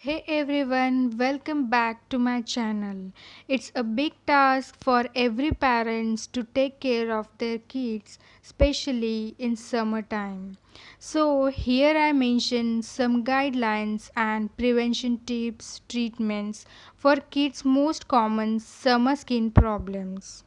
Hey everyone, welcome back to my channel. It's a big task for every parents to take care of their kids, especially in summertime. So here I mention some guidelines and prevention tips, treatments for kids' most common summer skin problems.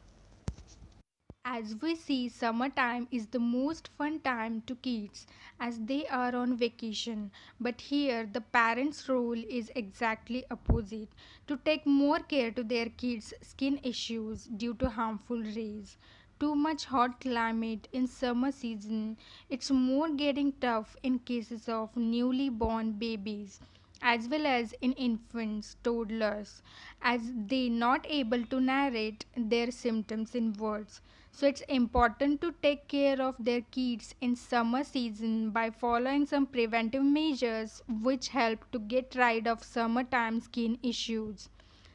As we see, summertime is the most fun time to kids as they are on vacation. But here, the parents' role is exactly opposite to take more care to their kids' skin issues due to harmful rays. Too much hot climate in summer season, it's more getting tough in cases of newly born babies as well as in infants toddlers as they not able to narrate their symptoms in words, so it's important to take care of their kids in summer season by following some preventive measures which help to get rid of summertime skin issues.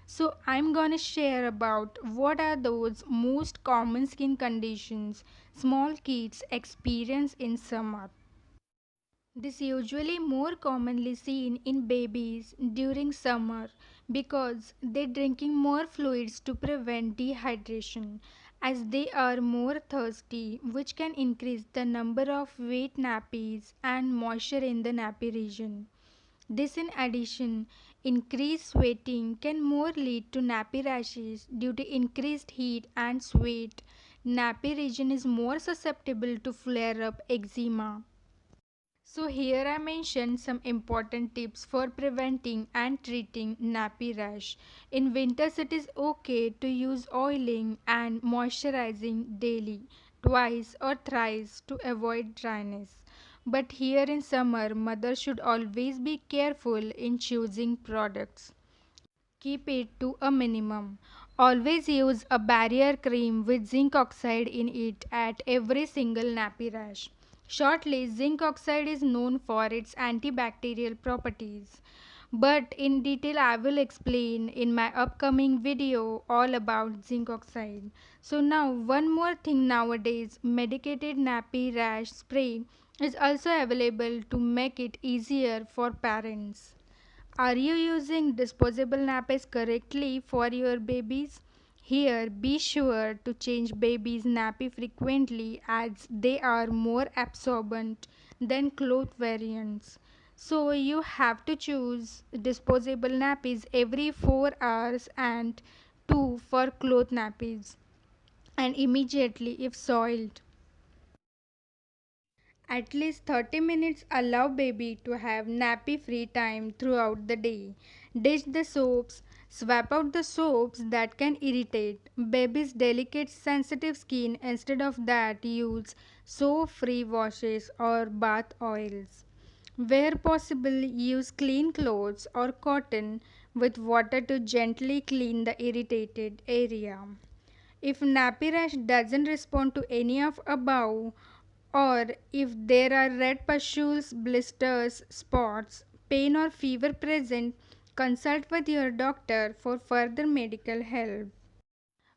So I'm going to share about what are those most common skin conditions small kids experience in summer. This usually more commonly seen in babies during summer because they drinking more fluids to prevent dehydration as they are more thirsty, which can increase the number of wet nappies and moisture in the nappy region. This in addition, increased sweating can more lead to nappy rashes due to increased heat and sweat. Nappy region is more susceptible to flare up eczema. So here I mentioned some important tips for preventing and treating nappy rash. In winters it is okay to use oiling and moisturizing daily, twice or thrice to avoid dryness. But here in summer, mothers should always be careful in choosing products. Keep it to a minimum. Always use a barrier cream with zinc oxide in it at every single nappy rash. Shortly, zinc oxide is known for its antibacterial properties. But in detail, I will explain in my upcoming video all about zinc oxide. So, now one more thing nowadays medicated nappy rash spray is also available to make it easier for parents. Are you using disposable nappies correctly for your babies? Here, be sure to change babies' nappy frequently as they are more absorbent than cloth variants. So, you have to choose disposable nappies every 4 hours and 2 for cloth nappies and immediately if soiled. At least 30 minutes allow baby to have nappy free time throughout the day. Ditch the soaps, swap out the soaps that can irritate baby's delicate sensitive skin. Instead of that, use soap free washes or bath oils. Where possible, use clean clothes or cotton with water to gently clean the irritated area. If nappy rash doesn't respond to any of above, or if there are red pustules, blisters, spots, pain or fever present, consult with your doctor for further medical help.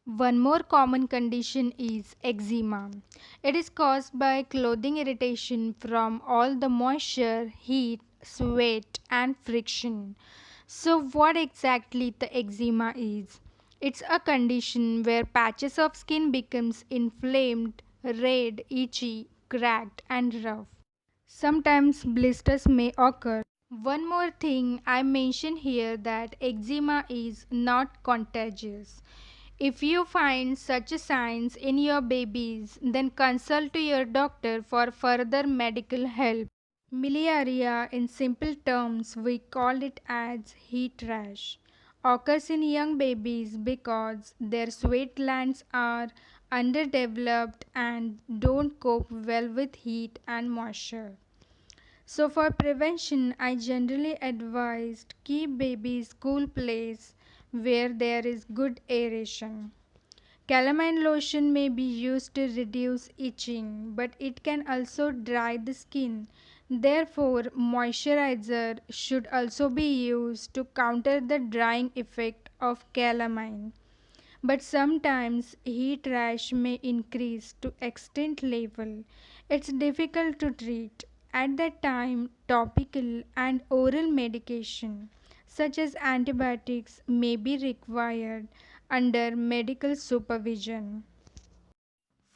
One more common condition is eczema. It is caused by clothing irritation from all the moisture, heat, sweat, and friction. So, what exactly the eczema is? It's a condition where patches of skin becomes inflamed, red, itchy, cracked, and rough. Sometimes blisters may occur. One more thing I mention here that eczema is not contagious. If you find such signs in your babies, then consult to your doctor for further medical help. Miliaria, in simple terms, we call it as heat rash, occurs in young babies because their sweat glands are underdeveloped and don't cope well with heat and moisture. So for prevention, I generally advise keep babies cool place where there is good aeration. Calamine lotion may be used to reduce itching, but it can also dry the skin. Therefore, moisturizer should also be used to counter the drying effect of calamine. But sometimes heat rash may increase to extent level. It's difficult to treat. At that time, topical and oral medication such as antibiotics, may be required under medical supervision.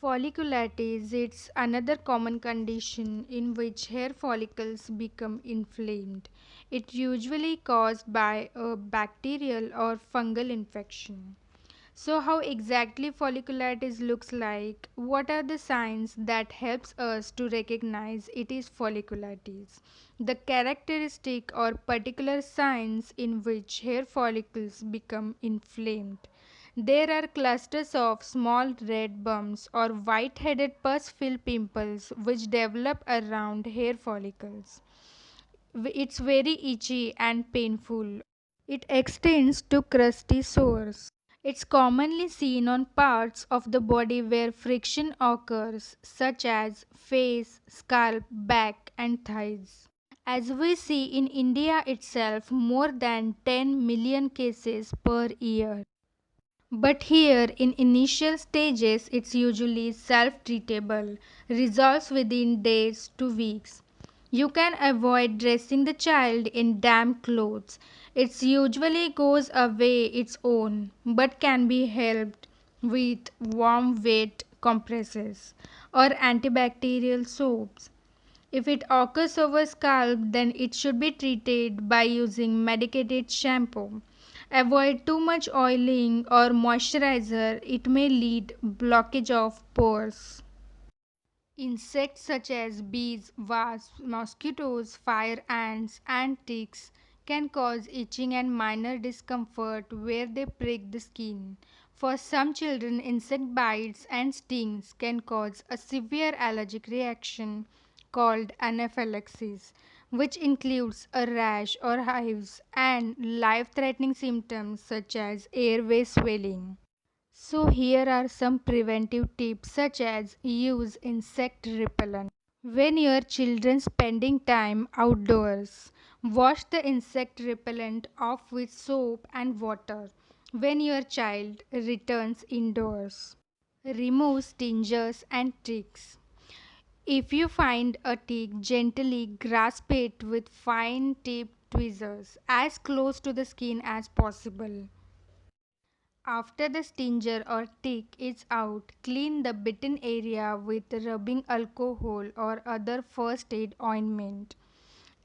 Folliculitis, it's another common condition in which hair follicles become inflamed. It usually caused by a bacterial or fungal infection. So how exactly folliculitis looks like? What are the signs that helps us to recognize it is folliculitis? The characteristic or particular signs in which hair follicles become inflamed. There are clusters of small red bumps or white-headed pus-filled pimples which develop around hair follicles. It's very itchy and painful. It extends to crusty sores. It's commonly seen on parts of the body where friction occurs, such as face, scalp, back, and thighs. As we see in India itself, more than 10 million cases per year. But here, in initial stages, it's usually self treatable, resolves within days to weeks. You can avoid dressing the child in damp clothes. It usually goes away its own, but can be helped with warm wet compresses or antibacterial soaps. If it occurs over scalp, then it should be treated by using medicated shampoo. Avoid too much oiling or moisturizer, it may lead blockage of pores. Insects such as bees, wasps, mosquitoes, fire ants, and ticks can cause itching and minor discomfort where they prick the skin. For some children, insect bites and stings can cause a severe allergic reaction called anaphylaxis, which includes a rash or hives and life threatening symptoms such as airway swelling. So, here are some preventive tips such as use insect repellent. When your children spending time outdoors, wash the insect repellent off with soap and water. When your child returns indoors, remove stingers and ticks. If you find a tick, gently grasp it with fine tipped tweezers as close to the skin as possible. After the stinger or tick is out, clean the bitten area with rubbing alcohol or other first aid ointment.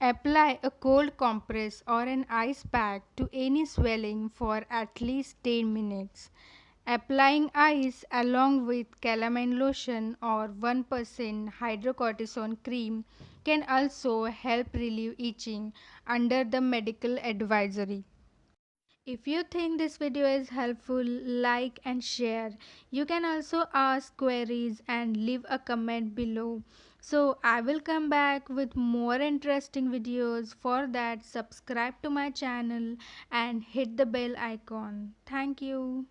Apply a cold compress or an ice pack to any swelling for at least 10 minutes. Applying ice along with calamine lotion or 1% hydrocortisone cream can also help relieve itching under the medical advisory. If you think this video is helpful, like and share. You can also ask queries and leave a comment below. So I will come back with more interesting videos. For that, subscribe to my channel and hit the bell icon. Thank you.